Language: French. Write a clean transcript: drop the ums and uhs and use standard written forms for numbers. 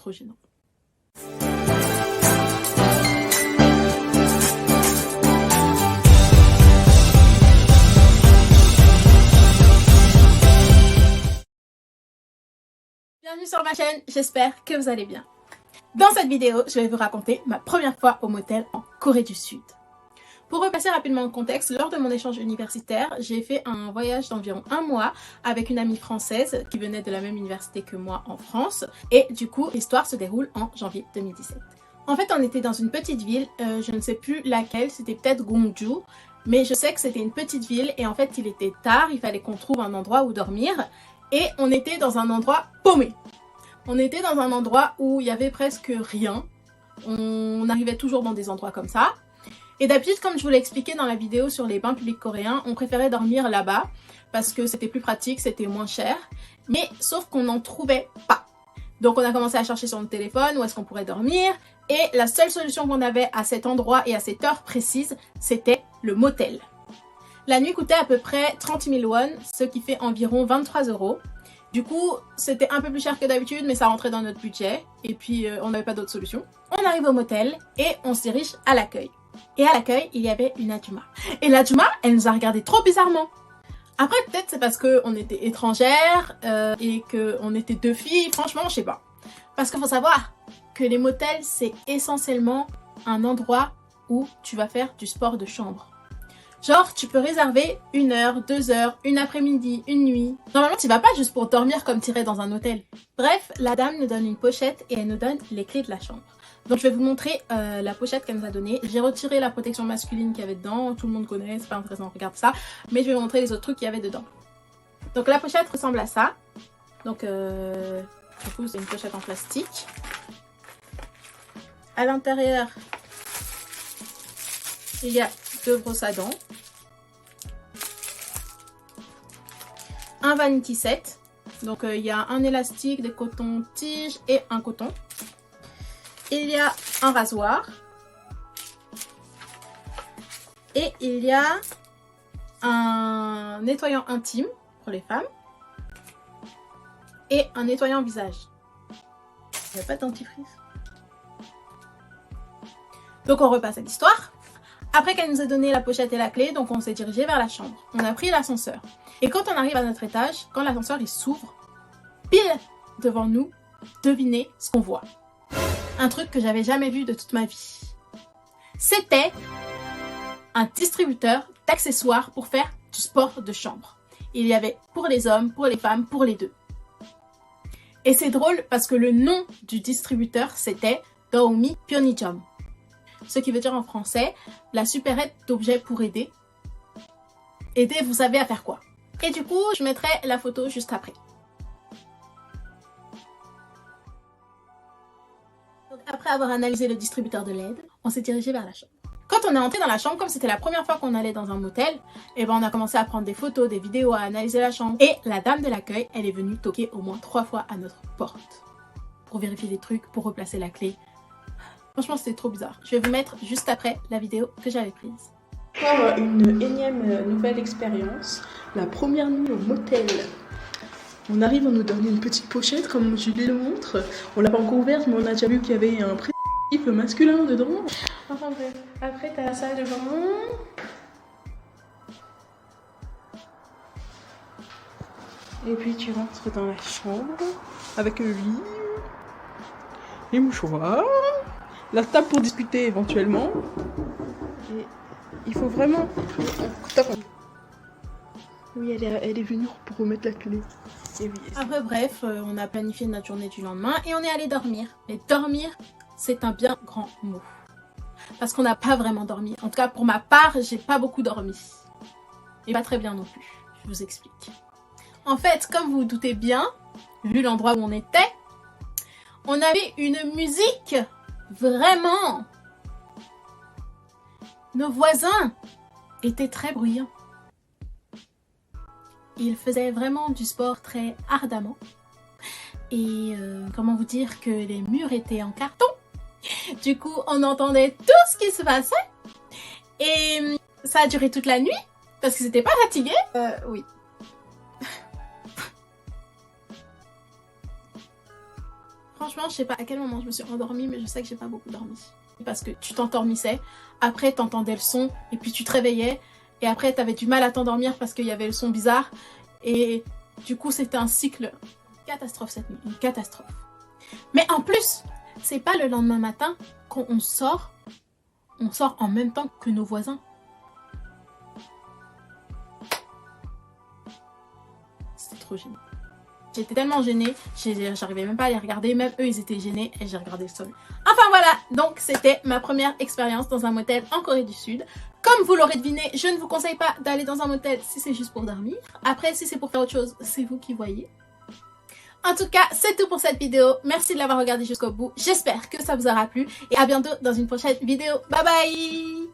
trop gênant. Bienvenue sur ma chaîne, j'espère que vous allez bien. Dans cette vidéo, je vais vous raconter ma première fois au motel en Corée du Sud. Pour replacer rapidement le contexte, lors de mon échange universitaire, j'ai fait un voyage d'environ 1 mois avec une amie française qui venait de la même université que moi en France. Et du coup, l'histoire se déroule en janvier 2017. En fait, on était dans une petite ville, je ne sais plus laquelle, c'était peut-être Gwangju. Mais je sais que c'était une petite ville et en fait, il était tard, il fallait qu'on trouve un endroit où dormir. Et on était dans un endroit paumé. On était dans un endroit où il y avait presque rien. On arrivait toujours dans des endroits comme ça. Et d'habitude, comme je vous l'ai expliqué dans la vidéo sur les bains publics coréens, on préférait dormir là-bas parce que c'était plus pratique, c'était moins cher. Mais sauf qu'on n'en trouvait pas. Donc on a commencé à chercher sur le téléphone où est-ce qu'on pourrait dormir. Et la seule solution qu'on avait à cet endroit et à cette heure précise, c'était le motel. La nuit coûtait à peu près 30 000 won, ce qui fait environ 23 €. Du coup, c'était un peu plus cher que d'habitude, mais ça rentrait dans notre budget. Et puis, on n'avait pas d'autre solution. On arrive au motel et on se dirige à l'accueil. Et à l'accueil, il y avait une Adjuma. Et l'Adjuma, elle nous a regardé trop bizarrement. Après, peut-être c'est parce qu'on était étrangères et qu'on était 2 filles. Franchement, je sais pas. Parce qu'il faut savoir que les motels, c'est essentiellement un endroit où tu vas faire du sport de chambre. Genre, tu peux réserver 1 heure, 2 heures, une après-midi, une nuit. Normalement, tu vas pas juste pour dormir comme tu irais dans un hôtel. Bref, la dame nous donne une pochette et elle nous donne les clés de la chambre. Donc, je vais vous montrer la pochette qu'elle nous a donnée. J'ai retiré la protection masculine qu'il y avait dedans. Tout le monde connaît, c'est pas intéressant, regarde ça. Mais je vais vous montrer les autres trucs qu'il y avait dedans. Donc, la pochette ressemble à ça. Donc, du coup, c'est une pochette en plastique. À l'intérieur, il y a 2 brosses à dents. Un vanity set, donc il y a un élastique, des cotons-tiges et un coton. Il y a un rasoir. Et il y a un nettoyant intime pour les femmes. Et un nettoyant visage. Il n'y a pas de dentifrice. Donc on repasse à l'histoire. Après qu'elle nous a donné la pochette et la clé, donc on s'est dirigé vers la chambre. On a pris l'ascenseur. Et quand on arrive à notre étage, quand l'ascenseur il s'ouvre, pile devant nous, devinez ce qu'on voit. Un truc que j'avais jamais vu de toute ma vie. C'était un distributeur d'accessoires pour faire du sport de chambre. Il y avait pour les hommes, pour les femmes, pour les deux. Et c'est drôle parce que le nom du distributeur c'était Doumi Pyeonijom. Ce qui veut dire en français, la supérette d'objets pour aider. Aider, vous savez à faire quoi. Et du coup, je mettrai la photo juste après. Donc, après avoir analysé le distributeur de l'aide, on s'est dirigé vers la chambre. Quand on est entré dans la chambre, comme c'était la première fois qu'on allait dans un motel, et ben on a commencé à prendre des photos, des vidéos, à analyser la chambre. Et la dame de l'accueil, elle est venue toquer au moins 3 fois à notre porte. Pour vérifier des trucs, pour replacer la clé. Franchement, c'était trop bizarre. Je vais vous mettre juste après la vidéo que j'avais prise. Encore une énième nouvelle expérience. La première nuit au motel. On arrive, on nous donne une petite pochette, comme Julie le montre. On l'a pas encore ouverte, mais on a déjà vu qu'il y avait un préservatif masculin dedans. Enfin bref, après t'as la salle de bain. Et puis tu rentres dans la chambre avec le lit, les mouchoirs. La table pour discuter éventuellement. Et il faut vraiment... Oui, elle est venue pour remettre la clé. Et oui. Après bref, on a planifié notre journée du lendemain et on est allé dormir. Mais dormir, c'est un bien grand mot. Parce qu'on n'a pas vraiment dormi. En tout cas, pour ma part, j'ai pas beaucoup dormi. Et pas très bien non plus. Je vous explique. En fait, comme vous vous doutez bien, vu l'endroit où on était, on avait une musique. Vraiment. Nos voisins étaient très bruyants. Ils faisaient vraiment du sport très ardemment. Et comment vous dire que les murs étaient en carton. Du coup, on entendait tout ce qui se passait. Et ça a duré toute la nuit parce qu'ils n'étaient pas fatigués. Oui. Franchement, je sais pas à quel moment je me suis endormie, mais je sais que j'ai pas beaucoup dormi. Parce que tu t'endormissais, après t'entendais le son, et puis tu te réveillais, et après t'avais du mal à t'endormir parce qu'il y avait le son bizarre, et du coup c'était un cycle. Catastrophe cette nuit, une catastrophe. Mais en plus, c'est pas le lendemain matin qu'on sort, on sort en même temps que nos voisins. C'était trop gênant. J'étais tellement gênée, j'arrivais même pas à les regarder, même eux ils étaient gênés et j'ai regardé le sol. Enfin voilà, donc c'était ma première expérience dans un motel en Corée du Sud. Comme vous l'aurez deviné, je ne vous conseille pas d'aller dans un motel si c'est juste pour dormir. Après, si c'est pour faire autre chose, c'est vous qui voyez. En tout cas, c'est tout pour cette vidéo. Merci de l'avoir regardé jusqu'au bout. J'espère que ça vous aura plu et à bientôt dans une prochaine vidéo. Bye bye!